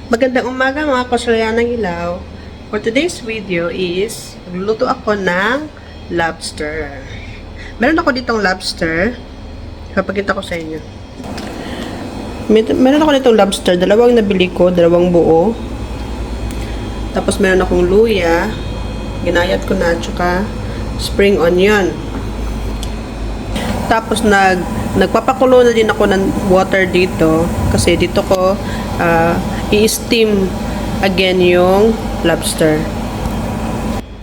Magandang umaga mga kasalyanang ilaw. For today's video is magluluto ako ng lobster. Meron ako ditong lobster. Papakita ko sa inyo. Meron ako ditong lobster. Dalawang nabili ko, dalawang buo. Tapos meron akong luya. Ginayat ko na, tsaka spring onion. Tapos nagpapakulo na din ako ng water dito. Kasi dito ko i-steam again yung lobster.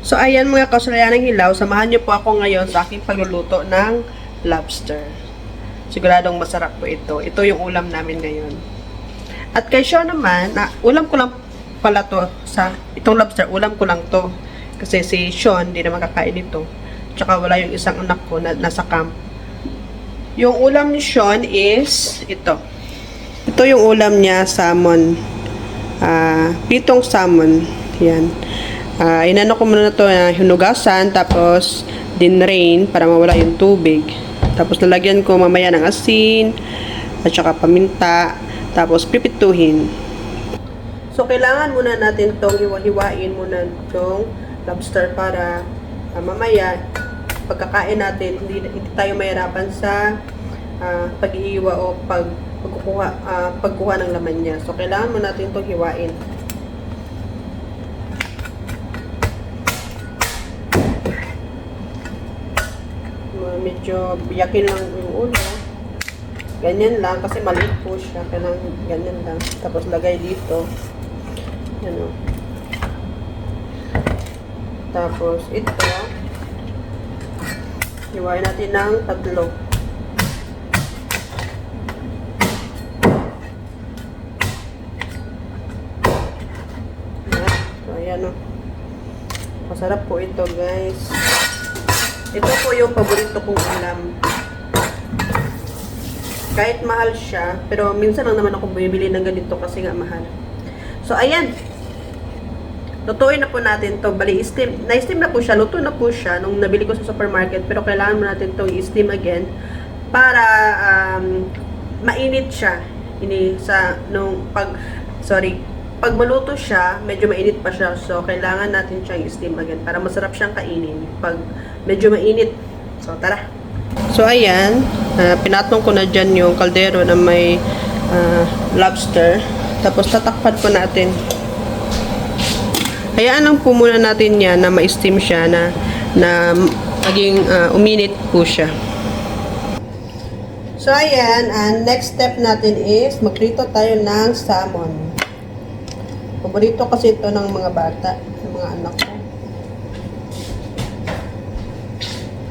So, ayan mga kasalyanang hilaw, samahan niyo po ako ngayon sa aking pagluluto ng lobster. Siguradong masarap po ito. Ito yung ulam namin ngayon. At kay Sean naman, ulam ko lang pala to sa itong lobster, ulam ko lang to. Kasi si Sean, hindi na makakain ito. Tsaka wala yung isang anak ko na nasa camp. Yung ulam ni Sean is ito. Ito yung ulam niya, salmon. Pitong salmon. Yan. Inano ko muna na ito na hinugasan, tapos dinrain para mawala yung tubig. Tapos lalagyan ko mamaya ng asin, at saka paminta, tapos pipituhin. So, kailangan muna natin itong hiwa-hiwain muna itong lobster para mamaya, pagkakain natin, hindi tayo mahirapan sa pag-iiwa o pagkuha ng laman niya. So, kailangan mo natin itong hiwain. Medyo biyakin lang yung ulo. Ganyan lang, kasi maliit po siya. Kailangan ganyan lang. Tapos, lagay dito. Ano. Tapos, ito. Hiwain natin ng tatlo. Ayan o. Masarap po ito, guys. Ito po yung paborito kong ulam. Kahit mahal siya, pero minsan lang naman ako bumibili ng ganito kasi nga mahal. So, ayan. Lutuin na po natin to. Bali, na-steam na po siya. Luto na po siya nung nabili ko sa supermarket. Pero kailangan mo natin itong i-steam again para mainit siya. Pag maluto siya, medyo mainit pa siya. So, kailangan natin siyang i-steam again para masarap siyang kainin pag medyo mainit. So, tara. So, ayan. Pinatong ko na dyan yung kaldero na may lobster. Tapos, tatakpan po natin. Hayaan lang po muna natin yan na ma-steam siya na maging uminit po siya. So, ayan. Next step natin is magprito tayo ng salmon. Paborito kasi ito ng mga bata, ng mga anak ko.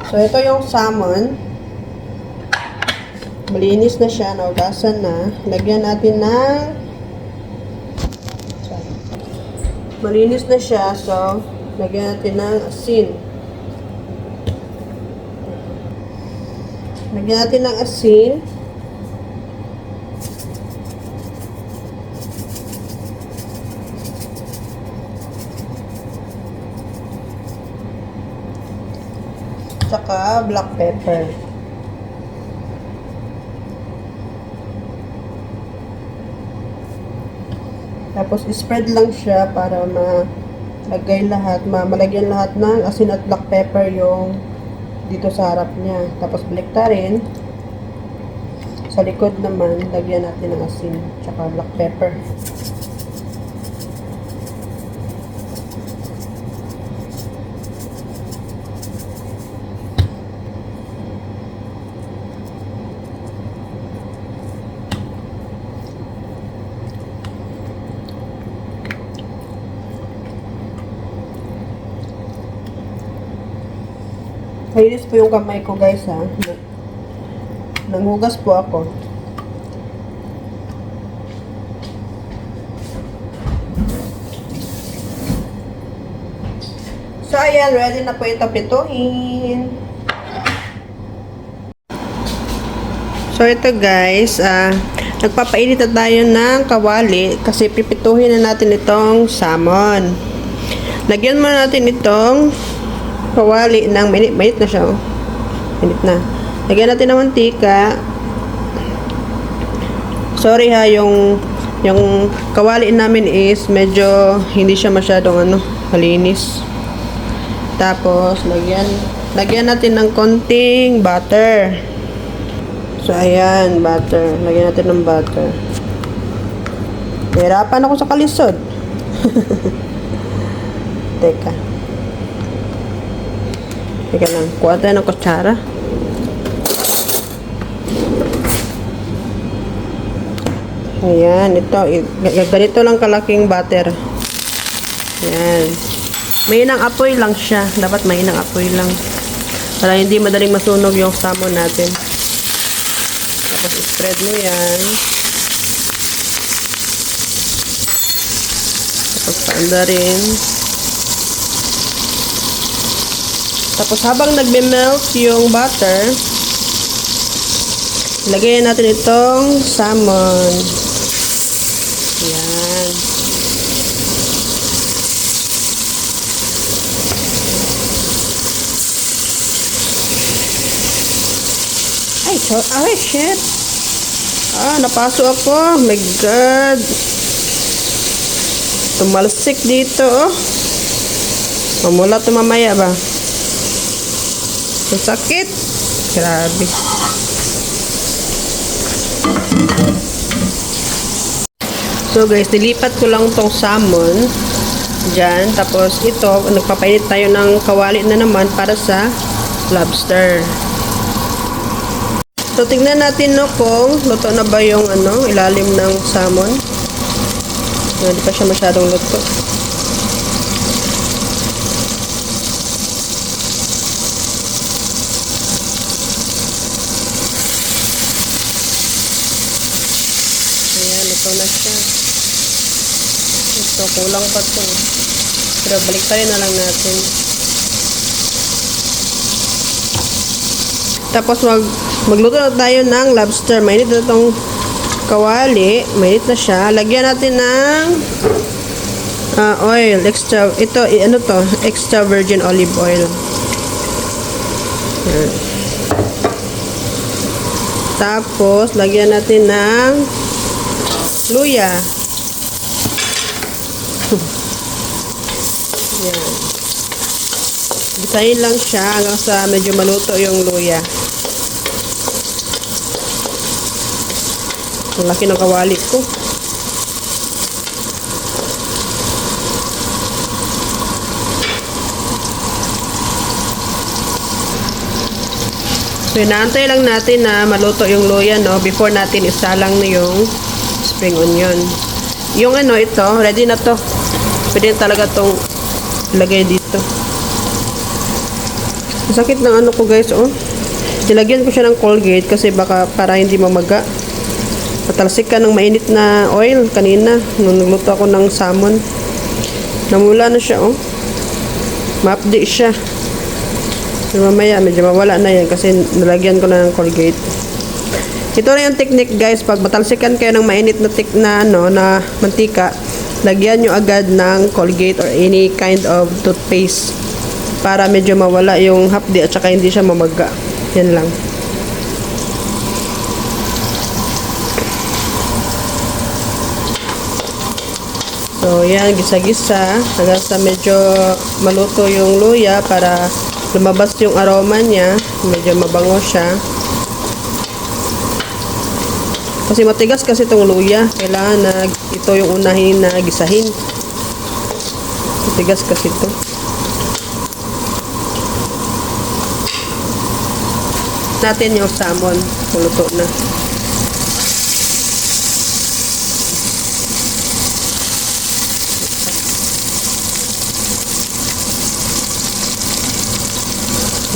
So, ito yung salmon. Malinis na siya, naugasan na. Lagyan natin ng malinis na siya, so lagyan natin ng asin. Lagyan natin ng asin. Tsaka black pepper. Tapos, spread lang siya para malagyan lahat ng asin at black pepper yung dito sa harap niya. Tapos, baliktarin. Sa likod naman, lagyan natin ng asin tsaka black pepper. Malinis po yung kamay ko, guys, ha. Nanghugas po ako. So, ayan. Ready na po ito pituhin. So, ito, guys. Nagpapainit na tayo ng kawali kasi pipituhin na natin itong salmon. Lagyan muna natin itong kawali ng mainit na siya. Mainit na. Lagyan natin ng mantika. Sorry ha, yung Yung kawali namin is medyo hindi siya masyadong malinis. Tapos, lagyan natin ng konting butter. So, ayan, butter. Lagyan natin ng butter. Hirapan ako sa kalisod. Teka. Teka lang. Kuha tayo ng kutsara. Ayan, ito. Ganito lang kalaking butter. Ayan. Mainang apoy lang siya. Dapat mainang apoy lang. Para hindi madaling masunog yung salmon natin. Tapos, spread mo yan. Tapos, paanda rin. Tapos, habang nagme-melt yung butter, lagyan natin itong salmon. Yan. Ay, shit. Napaso ako. Oh my God. Tumalsik dito, oh. Mamula ito mamaya ba? Ang sakit. Grabe. So guys, nilipat ko lang tong salmon dyan. Tapos ito, nagpapainit tayo ng kawali na naman para sa lobster. So tingnan natin kung luto na ba yung ilalim ng salmon. Hindi pa siya masyadong luto. Ito na siya. Ito, kulang pa ito. Pero baliktarin na lang natin. Tapos magluto na tayo ng lobster. Mainit na itong kawali. Mainit na siya. Lagyan natin ng oil. Extra, ito, extra virgin olive oil. Yan. Tapos, lagyan natin ng luya. Yan. Bisahin lang siya hanggang sa medyo maluto yung luya. Ang laki ng kawali ko. So, inaantay lang natin na maluto yung luya, before natin isalang yung spring onion. Yung ito, ready na to. Pwede talaga tong ilagay dito. Sakit ng ko guys, oh. Nilagyan ko siya ng Colgate kasi baka para hindi mamaga. Patalsik ka ng mainit na oil kanina nung nagluto ako ng salmon. Namula na siya, oh. Ma-update siya. Pero mamaya medyo mawala na yan kasi nilagyan ko na ng Colgate. Ito na yung technique guys, pag matalsikan kayo ng mainit na na mantika, lagyan nyo agad ng Colgate or any kind of toothpaste para medyo mawala yung hapdi at saka hindi siya mamaga. Yan lang. So yan, gisa-gisa hanggang sa medyo maluto yung luya para lumabas yung aroma niya, medyo mabango siya. Kasi matigas kasi itong luya. Kailangan na ito yung unahin na gisahin. Matigas kasi ito. Natin yung salmon. Luto na.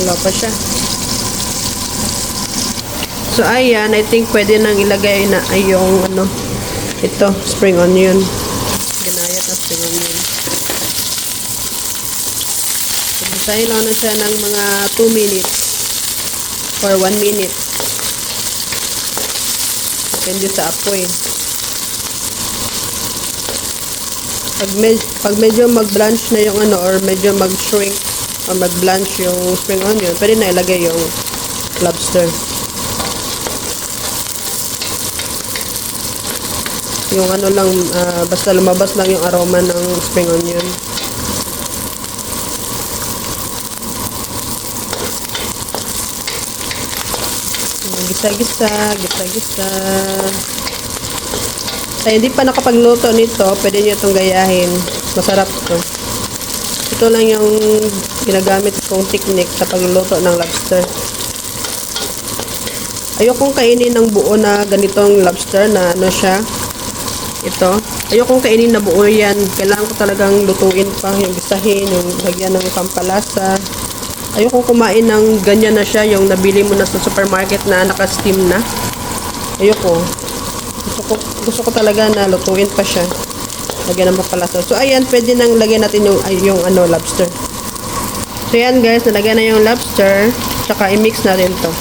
Wala pa siya. So, ayan, I think pwede nang ilagay na ay yung ito, spring onion. Ginayat na spring onion. Pagbisahin lang na siya ng mga 2 minutes or 1 minute. Depende sa apoy. Pag medyo mag-blanch na yung or medyo mag-shrink o mag-blanch yung spring onion, pwede na ilagay yung lobster. Yung ano lang, basta lumabas lang yung aroma ng spring onion. Gisa-gisa, gisa-gisa. Ay, hindi pa nakapagluto nito, pwede nyo itong gayahin. Masarap to. Ito lang yung ginagamit kong technique sa pagluluto ng lobster. Ayokong kainin ng buo na ganitong lobster na ano siya. Ito. Ayokong kainin na buo yan. Kailangan ko talagang lutuin pa, yung gisahin, yung lagyan ng pampalasa. Ayokong kumain ng ganyan na siya, yung nabili mo na sa supermarket na naka-steam na. Ayoko. Gusto ko talaga na lutuin pa siya. Lagyan ng pampalasa. So, ayan, pwede nang lagyan natin yung ano, lobster. So, ayan guys, nalagyan na yung lobster. Tsaka, i-mix na rin to.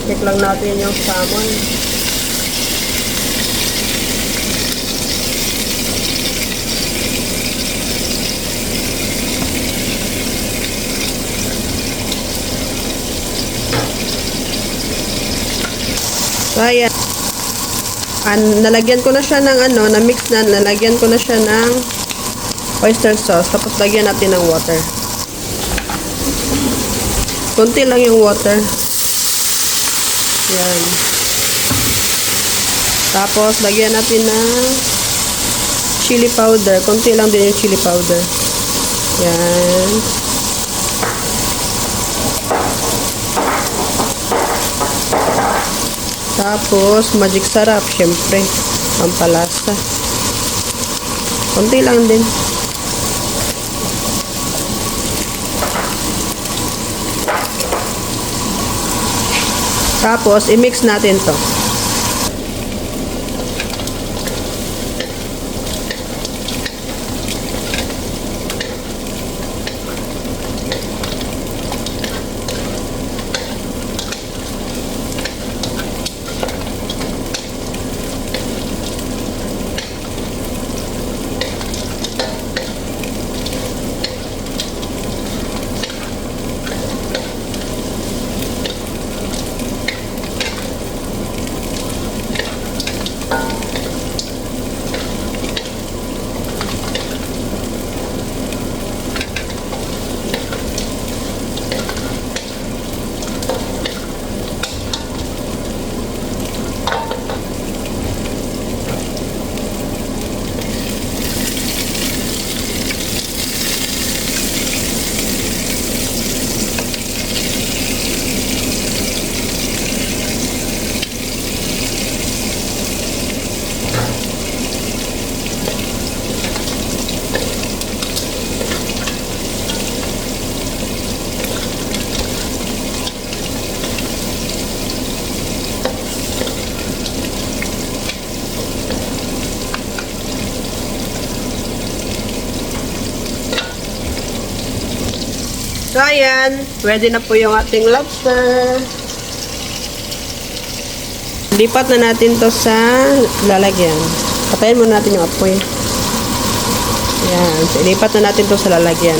Check lang natin yung salmon. So, ayan. Nalagyan ko na siya ng ano, na-mix na, nalagyan ko na siya ng oyster sauce. Tapos, lagyan natin ng water. Kunti lang yung water. Yan. Tapos, lagyan natin ng chili powder. Kunti lang din yung chili powder. Yan. Tapos, magic sarap, syempre. Pampalasa. Kunti lang din. Tapos, i-mix natin to. So, ayan. Ready na po yung ating lobster. Lipat na natin to sa lalagyan. Patayin muna natin yung apoy. Ayan. So, lipat na natin to sa lalagyan.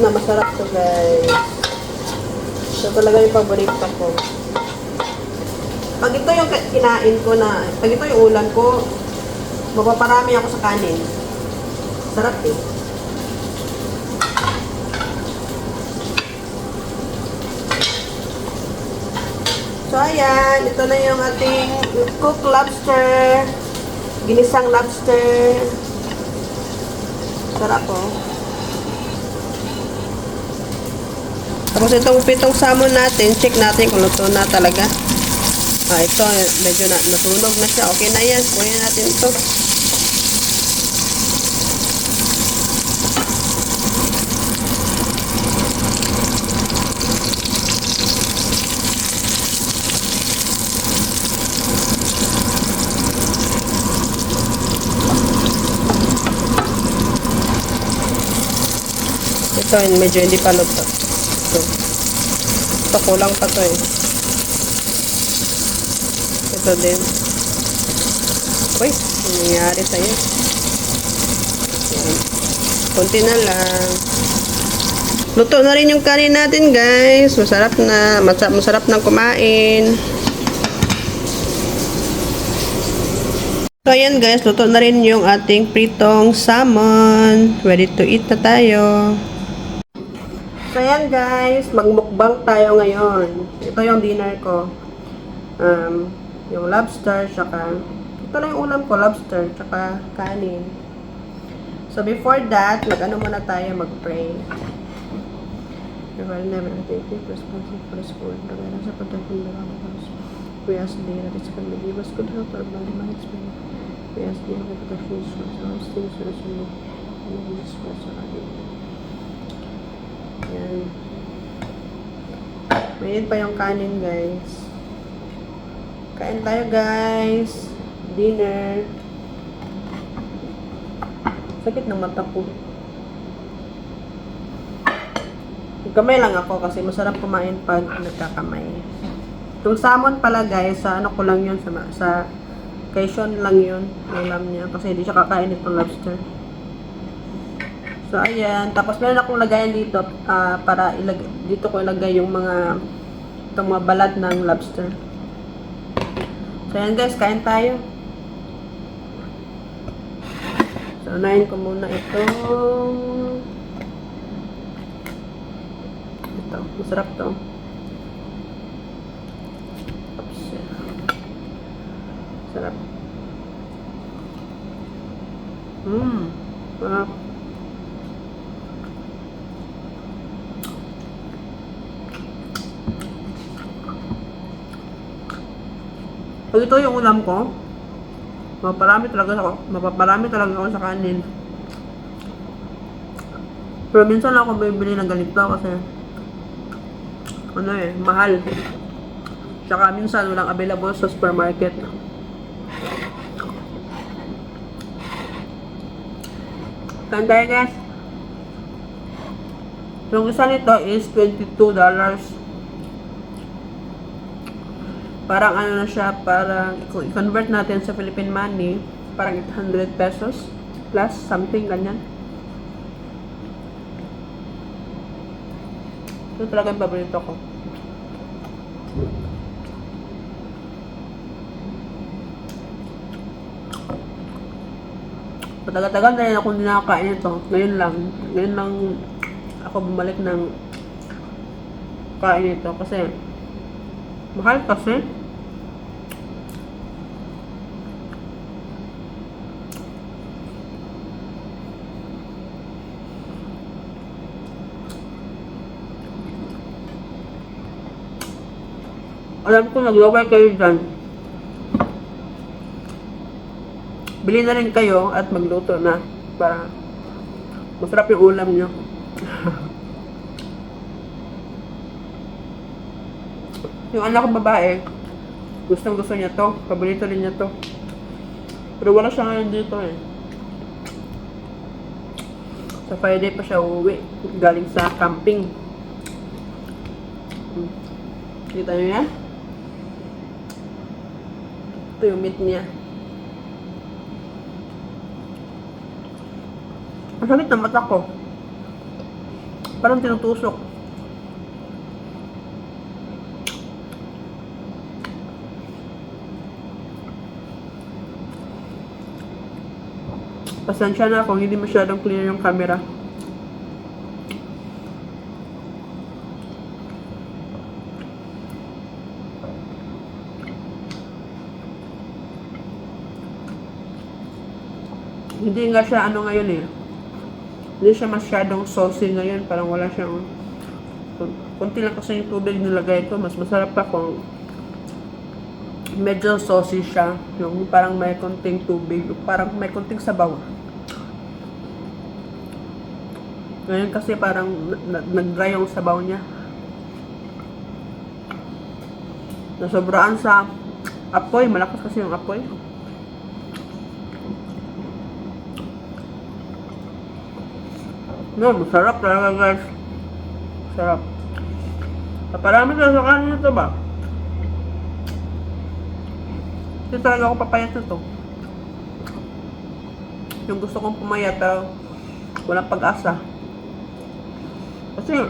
Masarap to guys. Ito talaga yung paborito ko. Pag ito yung kinain ko na, pag ito yung ulam ko, mapaparami ako sa kanin. Sarap eh. So ayan, ito na yung ating cooked lobster. Ginisang lobster. Sarap oh. Tapos itong pitong salmon natin, check natin kung luto na talaga. Ito, medyo nasunog na siya. Okay na yan. Kunin natin ito. Ito, medyo hindi pa luto. Ito, kulang pa to eh. Ito din. Uy, ano nangyari sa'yo? Yan. Kunti na lang. Luto na rin yung kanin natin, guys. Masarap na. Masarap na kumain. So, ayan guys. Luto na rin yung ating pritong salmon. Ready to eat na tayo. So, ayan guys, magmukbang tayo ngayon. Ito yung dinner ko. Yung lobster, tsaka, ito lang yung ulam ko, lobster, tsaka kanin. So, before that, mag-ano muna tayo, mag-pray. Never take responsibility for this food. Pagkala sa pagdating na lang ako. We ask thee that it's going to give us good health, our body, mind, spirit. We ask thee that the fruits of our things for us to live. And we just bless our life. Yan. Mainit pa yung kanin, guys. Kain tayo, guys. Dinner. Sakit ng mata ko. Kamay lang ako kasi masarap kumain pag nagkakamay. Itong salmon pala, guys, sa ano ko lang yun, sa kay Sean lang yun. Alam niya. Kasi hindi siya kakain itong lobster. So, ayan. Tapos, meron akong lagayan dito para dito ko ilagay yung itong mga balat ng lobster. So, ayan guys. Kain tayo. So, unahin ko muna itong ito. Masarap to. Oops. Sarap. Sarap. Pag ito yung ulam ko, mapaparami talaga ako sa kanin. Pero minsan lang ako bibili ng ganito kasi mahal. Tsaka minsan walang available sa supermarket. Kain tayo, guys. Yung isa nito is $22. Parang ano na siya, parang kung i-convert natin sa Philippine money, parang 800 pesos plus something ganyan. Ito talaga yung paborito ko. Matagal-tagal na rin ako hindi nakakain ito. Ngayon lang ako bumalik ng kain ito kasi mahal kasi. Alam ko naglaway kayo dyan. Bili na rin kayo at magluto na para masarap yung ulam nyo. Yung anak ko babae, gustong gusto niya to. Paborito rin niya to. Pero wala siya ngayon dito eh. Sa Friday pa siya uuwi. Galing sa camping. Kita nyo yan? Ito yung meat niya. Ang sakit ng mata ko. Parang tinutusok. Pasensya na kung hindi masyadong clear yung camera. Hindi nga siya ano ngayon eh. Hindi siya masyadong saucy ngayon. Parang wala siyang konti lang kasi yung tubig nilagay ko. Mas masarap pa kung medyo saucy siya. Yung parang may konting tubig, parang may konting sabaw. Ngayon kasi parang nag-dry yung sabaw niya. Nasobraan sa apoy. Malakas kasi yung apoy. No, masarap talaga guys. Sarap. Paparami na sa kanin ito ba? Hindi talaga ako papayat na to. Yung gusto kong pumayat pero walang pag-asa. Kasi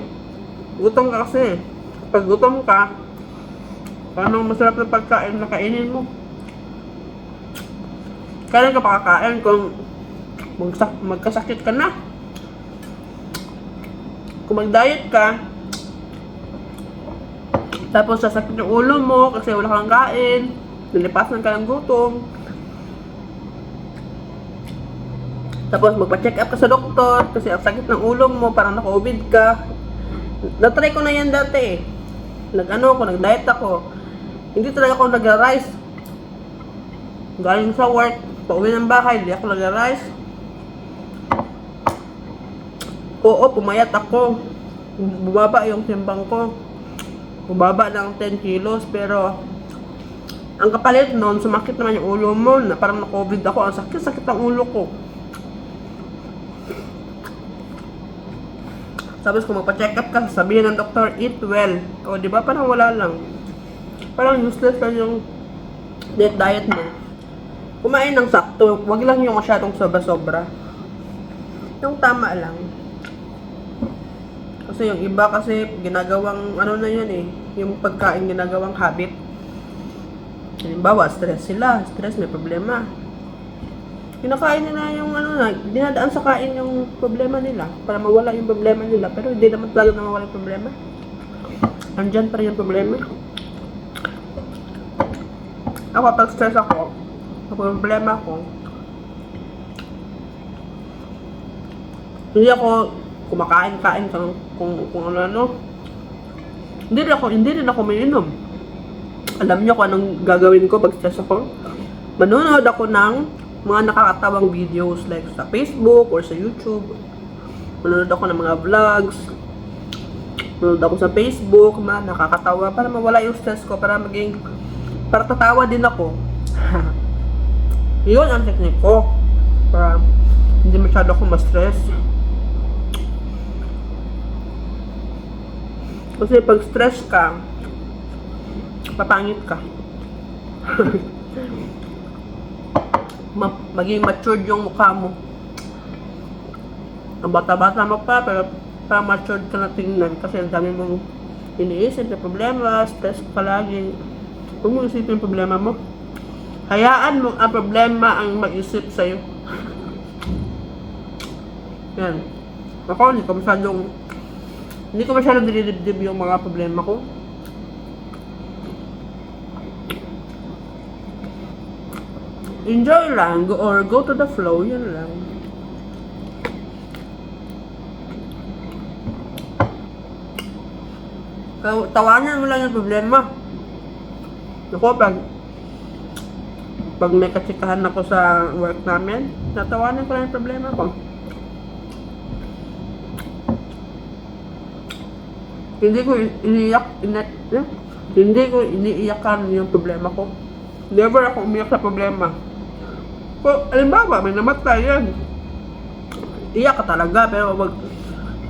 gutom ka kasi. Pag gutom ka, paano masarap na pagkain na kainin mo? Kailan ka pakakain kung magkasakit ka na? Kung mag-diet ka, tapos sasakit yung ulo mo kasi wala kang kain, nilipasan ka ng gutom, tapos magpa-check up ka sa doktor kasi ang sakit ng ulo mo, parang naka-COVID ka. Na-try ko na yan dati eh. Nag-diet ako. Hindi talaga ako nag-rice. Galing sa work, pauwi ng bahay, hindi ako nag-rice. Oo, pumayat ako. Bumaba yung timbang ko. Bumaba ng 10 kilos. Pero, ang kapalit nun, sumakit naman yung ulo mo. Na parang na-COVID ako. Ang sakit ng ulo ko. Tapos kung magpa-check up ka, sabihin ng doktor, eat well. O, di ba? Parang wala lang. Parang useless lang yung diet mo. Kumain ng sakto. Wag lang yung masyadong sobra-sobra. Yung tama lang. Kasi yung iba kasi ginagawang ano na yun eh, yung pagkain ginagawang habit. Halimbawa, stress sila, stress may problema. Kinakain nila yung ano na, dinadaan sa kain yung problema nila para mawala yung problema nila, pero hindi naman talaga na mawala yung problema. Andyan pa rin yung problema. Ako pag stress ako, problema ko, hindi ako kumakain-kain kung ano-ano. Hindi rin ako mainom. Alam niyo kung anong gagawin ko pag stress ako? Manonood ako ng mga nakakatawang videos like sa Facebook or sa YouTube. Manonood ako ng mga vlogs. Manonood ako sa Facebook, nakakatawa para mawala yung stress ko, para tatawa din ako. Yun ang technique ko. Para hindi masyado ako ma-stress. Kasi pag stress ka, papangit ka. Maging matured yung mukha mo. Ang bata-bata mo pa, pero parang matured ka na tingnan kasi ang dami mong iniisip na problema, stress ka lagi. Huwag mo isipin yung problema mo. Hayaan mo ang problema ang mag-isip sa'yo. Yan. Ako, hindi ko masyadong dinidibdib yung mga problema ko. Enjoy lang, go to the flow, yun lang. Tawanan mo lang yung problema. Ako, pag may katsikahan ako sa work namin, natawanan ko lang yung problema ko. Hindi ko iniiyakan yung problema ko. Never ako umiyak sa problema. Kung alimbawa, may namatay yan, iyak ka talaga, pero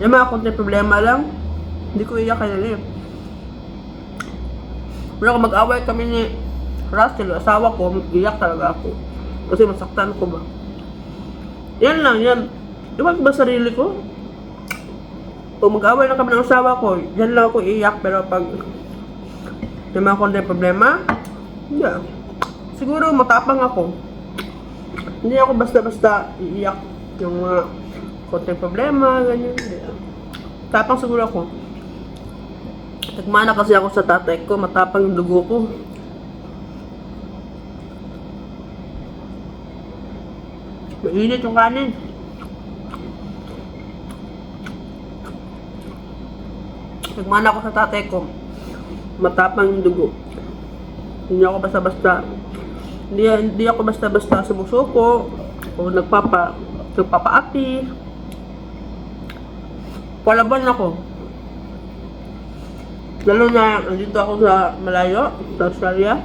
yung mga konting problema lang, hindi ko iyakan yan eh. Pero kung mag-away kami ni Russell, asawa ko, iyak talaga ako. Kasi masaktan ko ba. Yan lang, yan. Iwag ba sarili ko? Kung mag-away na kami ng asawa ko, yan lang ako iiyak, pero pag may mga konting problema, yeah. Siguro matapang ako. Hindi ako basta-basta iiyak yung mga konting problema, ganyan. Tapang siguro ako. Nagmana kasi ako sa tatay ko, matapang yung dugo ko. Mainit yung kanin. nagmana ako sa tatay ko. Matapang yung dugo. Hindi ako basta-basta. Hindi ako basta-basta sumusuko. O nagpapaapi. Palaban ako. Lalo na nandito ako sa malayo, sa Australia.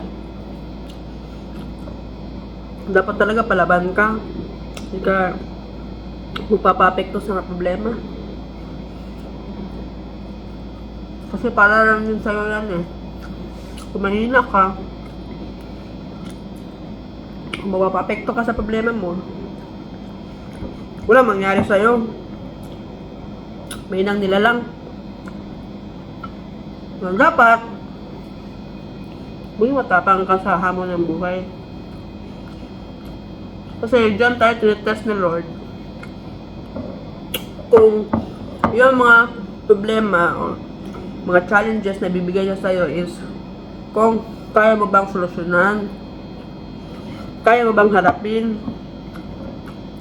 Dapat talaga palaban ka. Hindi ka magpapapekto sa problema. Kasi para lang yun sa'yo yan eh. Kung mahina ka, kung mapapapekto ka sa problema mo, wala mangyari sa'yo. Mahinang nilalang. Dapat, maging matapang ka sa hamon ng buhay. Kasi dyan tayo tinitest ni Lord kung yung mga problema o mga challenges na bibigay niya sa'yo is kung kaya mo bang solusyonan, kaya mo bang harapin.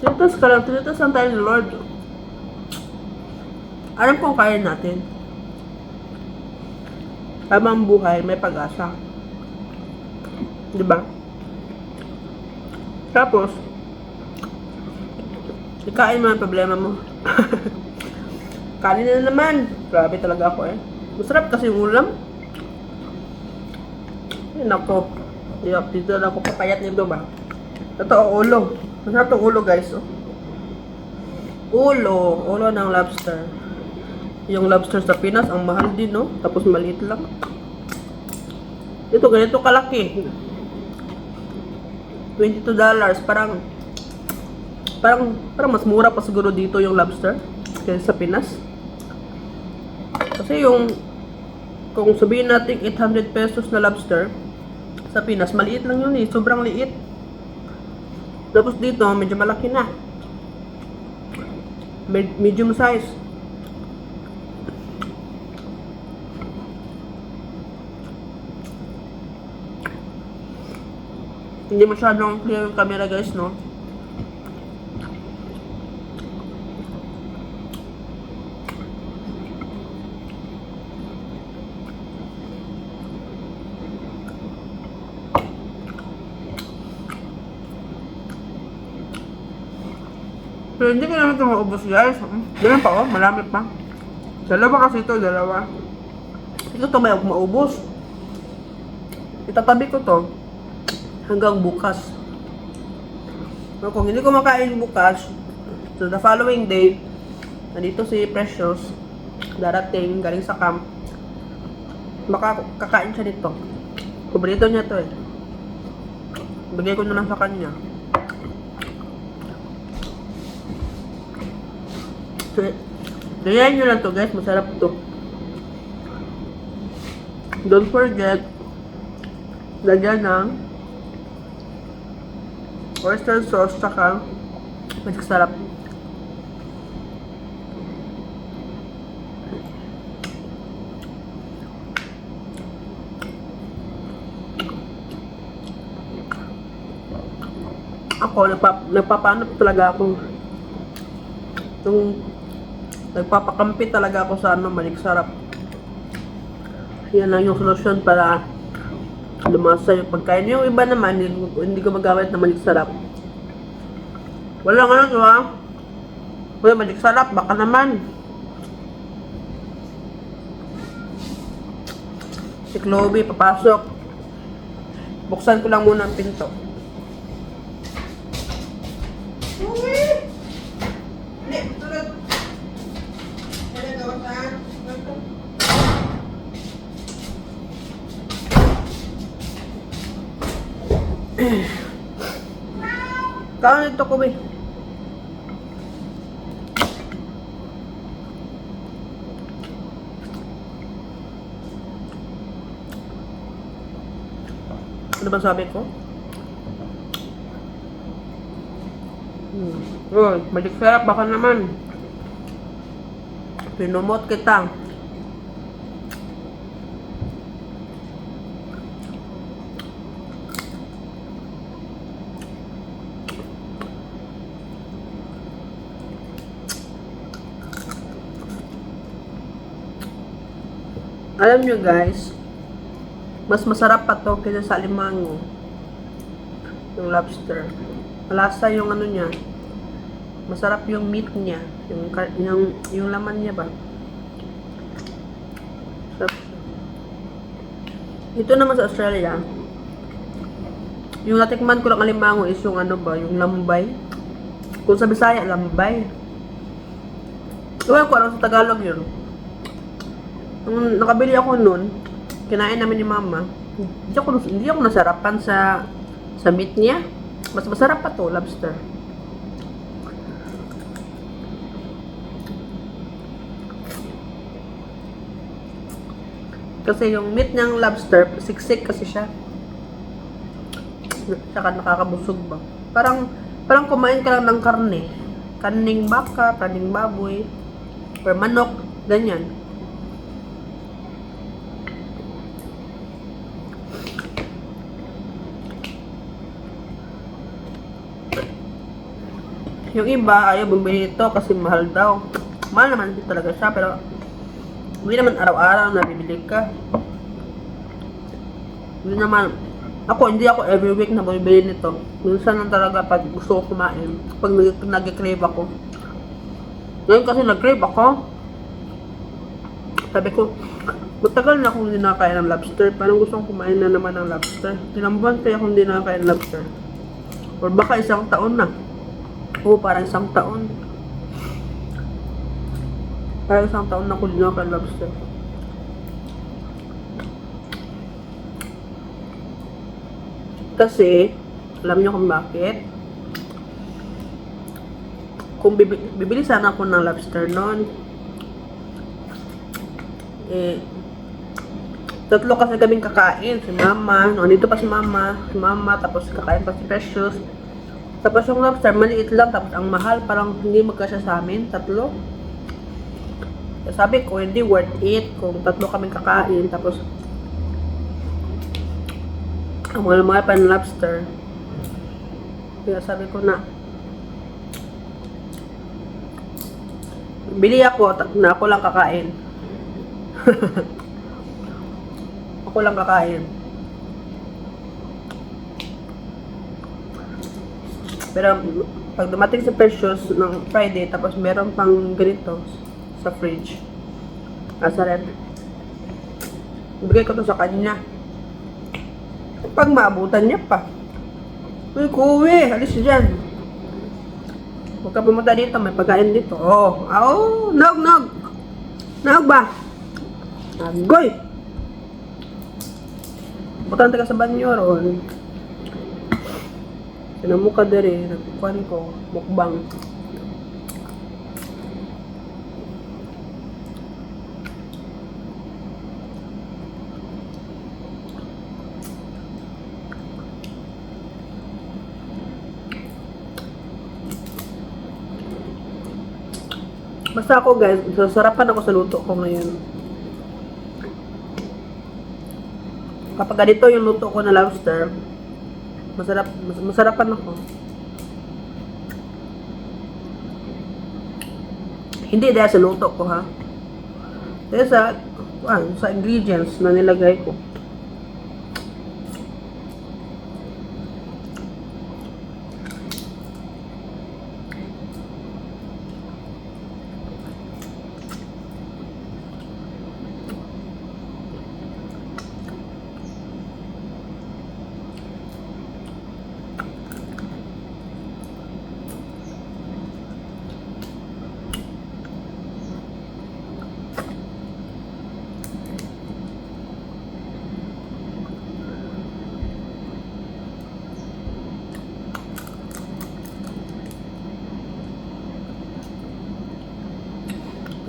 Tinitest ka lang, tinitest lang tayo ni Lord. Alam kung kaya natin. Habang buhay, may pag-asa. Diba? Tapos, ikain mo ang problema mo. Kanin na naman. Grabe talaga ako eh. Masarap kasi yung ulam. Ay, nako. Dito na ako papayat nito ba? Ito, ulo. Masarap itong ulo guys. Oh. Ulo ng lobster. Yung lobster sa Pinas, ang mahal din, no? Tapos maliit lang. Ito, ganito kalaki. $22. Parang mas mura pa siguro dito yung lobster kaysa sa Pinas. Kasi yung, kung sabihin natin 800 pesos na lobster, sa Pinas, maliit lang yun eh. Sobrang liit. Tapos dito, medyo malaki na. Medium size. Hindi masyadong clear yung camera guys, no? Pero hindi ko naman ito maubos guys. Ganun pa oh, marami pa. Dalawa kasi ito, dalawa. Ito ito may maubos. Itatabi ko to hanggang bukas. So, kung hindi ko makain bukas, so the following day, nandito si Precious, darating, galing sa camp, kakain siya dito. Paborito niya to eh. Bigay ko na lang sa kanya. So, ganyan nyo lang to guys, masarap to. Don't forget, lagyan ng oyster sauce, tsaka magic sarap. Ako, nagpapaano talaga ako. Nagpapakampi talaga ako sa magic sarap. Yan lang yung solusyon para lumasa yung pagkain. Yung iba naman, hindi ko magamit na magic sarap. Walang ano to ha. Wala magic sarap, baka naman. Si Chloe, papasok. Buksan ko lang muna ang pinto. Kaon ito ko ba? Ano ba sabi ko? Oh, magic sarap baka naman. Pinumot kita. Alam nyo guys, mas masarap pa to kaysa sa alimango. Yung lobster. Malasa yung ano niya. Masarap yung meat niya. Yung laman niya ba. Sarap siya. Ito naman sa Australia. Yung natikman ko lang alimango is yung ano ba, yung lambay. Kung sa Bisaya, lambay. Ewan ko ano sa Tagalog yun. Nung nakabili ako nun, kinain namin ni mama. Hindi ako nasarapan sa meat niya. Mas masarap pa to, lobster. Kasi yung meat ng lobster, siksik kasi siya. Saka nakakabusog ba. Parang kumain ka lang ng karne. Karning baka, karning baboy, or manok, ganyan. Yung iba, ayaw bumili nito kasi mahal daw. Mahal naman din talaga siya, pero hindi naman araw-araw na bibili ka. Hindi ako every week na bumibili nito. Minsan lang talaga pag gusto ko kumain. Pag nag-crave ako. Ngayon kasi nag-crave ako. Sabi ko, matagal na akong hindi nakakain ng lobster. Parang gusto kong kumain na naman ng lobster. Ilang buwan kaya akong hindi nakakain ng lobster. Or baka isang taon na. Oo, parang isang taon. Parang isang taon na ako din ako lobster. Kasi, alam niyo kung bakit? Kung bibili sana ako ng lobster noon, tatlo kasi kaming kakain. Si mama, nandito pa si mama, tapos kakain pa si Precious. Tapos yung lobster, maliit lang, tapos ang mahal, parang hindi magkasya sa amin, tatlo. Sabi ko, hindi worth it kung tatlo kaming kakain, tapos ang mahal pa ng lobster. Kaya sabi ko na, bili ako, na ako lang kakain. Ako lang kakain. Pero pag dumating sa Precious ng Friday, tapos meron pang ganito sa fridge, sa ref, ibigay ko to sa kanya. Pag maabutan niya pa, uy, kuwi, alis dyan. Huwag ka pumunta dito, may pagkain dito. Nog ba? Agoy! Butante ka sa banyo ron. Sinamuka dere, nagkukuhan ko, mukbang. Basta ako guys, sasarapan ako sa luto ko ngayon. Kapag ganito yung luto ko na lobster, masarapan ako. Hindi dahil sa luto ko ha. Dahil sa ingredients na nilagay ko.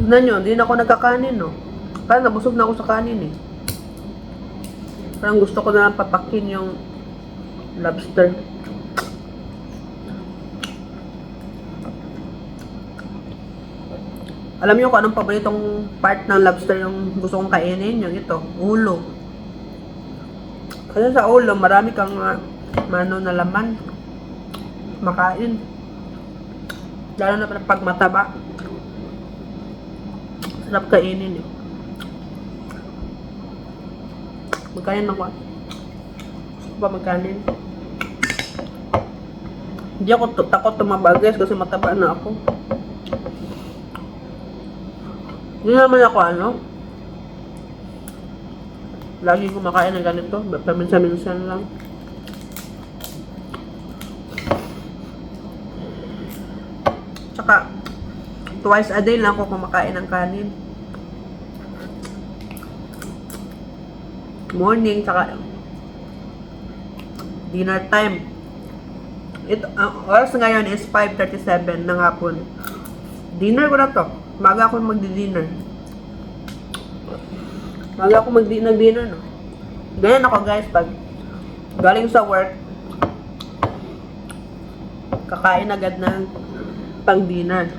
Tignan nyo, hindi na ako nagkakanin, no? Parang nabusog na ako sa kanin, eh. Parang gusto ko na lang papakin yung lobster. Alam nyo kung anong paboritong part ng lobster yung gusto kong kainin? Yung ito, ulo. Kasi sa ulo, marami kang mano na laman. Makain. Lalo na pag mataba. Sarap kainin eh. Magkanin ako. Gusto pa magkanin. Hindi ako takot tumaba guys kasi mataba na ako. Hindi naman ako lagi kumakain ng ganito. Paminsan-minsan lang. Tsaka, twice a day lang ako kumakain ng kanin. Morning, tsaka dinner time. Oras ngayon is 5:37 ng hapon. Dinner ko na to. Maga ako magdi-dinner. Maga ako nag-dinner, no? Ganyan ako, guys, pag galing sa work, kakain agad ng pang-dinner.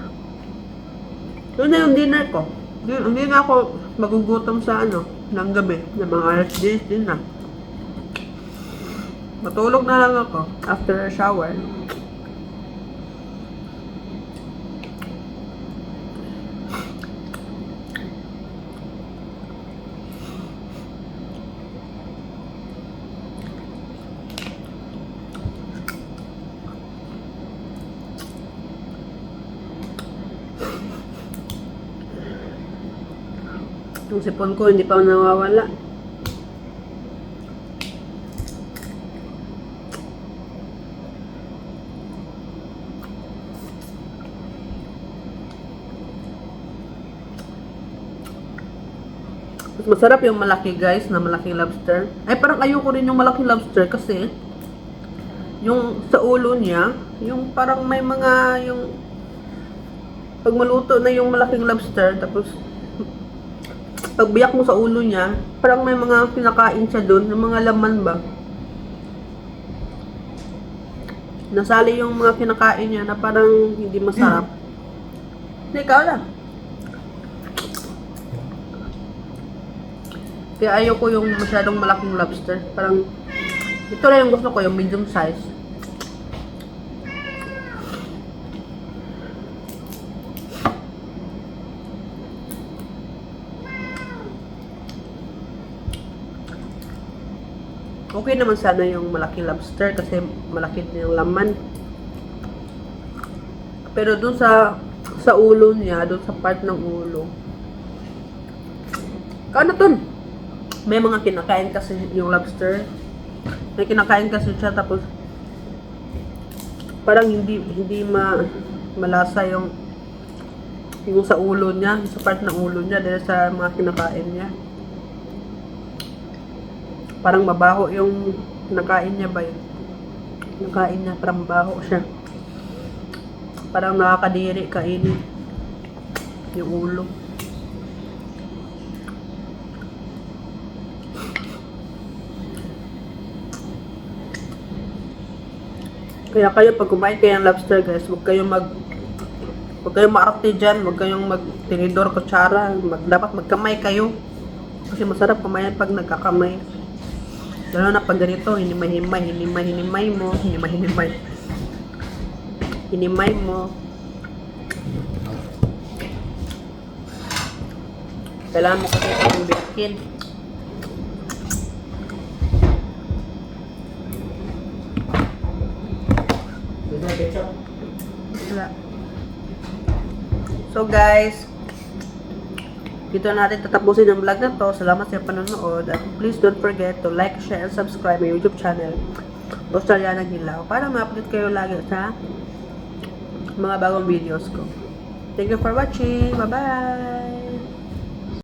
Yun na yung dinner ko. Hindi na ako magugutom sa ng gabi. Na mga alas 10 din na. Matulog na lang ako after shower. Yung sipon ko hindi pa nawawala. Masarap yung malaki guys, na malaking lobster. Ay parang ayoko rin yung malaking lobster kasi yung sa ulo niya, yung parang may mga pag maluto na yung malaking lobster tapos pag biyak mo sa ulo niya, parang may mga kinakain siya doon, yung mga laman ba. Nasali yung mga kinakain niya na parang hindi masarap. Hindi, ikaw lang. Kaya ayoko yung masyadong malaking lobster. Parang, ito lang yung gusto ko, yung medium size. Okay naman sana yung malaking lobster kasi malaki din yung laman. Pero dun sa ulo niya, dun sa part ng ulo. Kano to? May mga kinakain kasi yung lobster. May kinakain kasi siya tapos parang hindi malasa yung sa ulo niya, sa part ng ulo niya dahil sa mga kinakain niya. Parang mabaho yung kinakain niya ba yun? Kinakain niya, parang mabaho siya. Parang nakakadiri kainin yung ulo. Kaya kayo pag kumain kayo ng lobster guys, huwag kayong maarte dyan, huwag kayong magtinidor, kutsara, dapat magkamay kayo. Kasi masarap kumain pag nagkakamay. Lalo na pag ganito, hinimay mo. Kailangan mo kasi itong bikin. So guys, dito natin tatapusin ang vlog na to. Salamat sa panonood at please don't forget to like, share, and subscribe my YouTube channel, Australiana Hilaw, para ma-update kayo lagi sa mga bagong videos ko. Thank you for watching. Bye-bye!